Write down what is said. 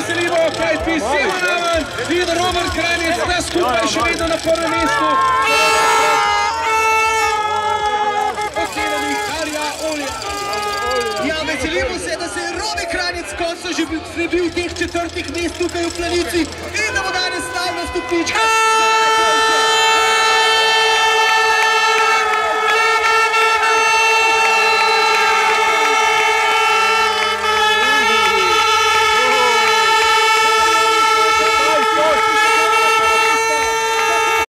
veselimo, kajti Simon Raman in Robert Kranjec sta skupaj še vedno na prvem mestu. Ja, veselimo se, da se je Robi Kranjec končno že prebil teh 4. mest tukaj v Planici in da bo danes stal na stopničkah.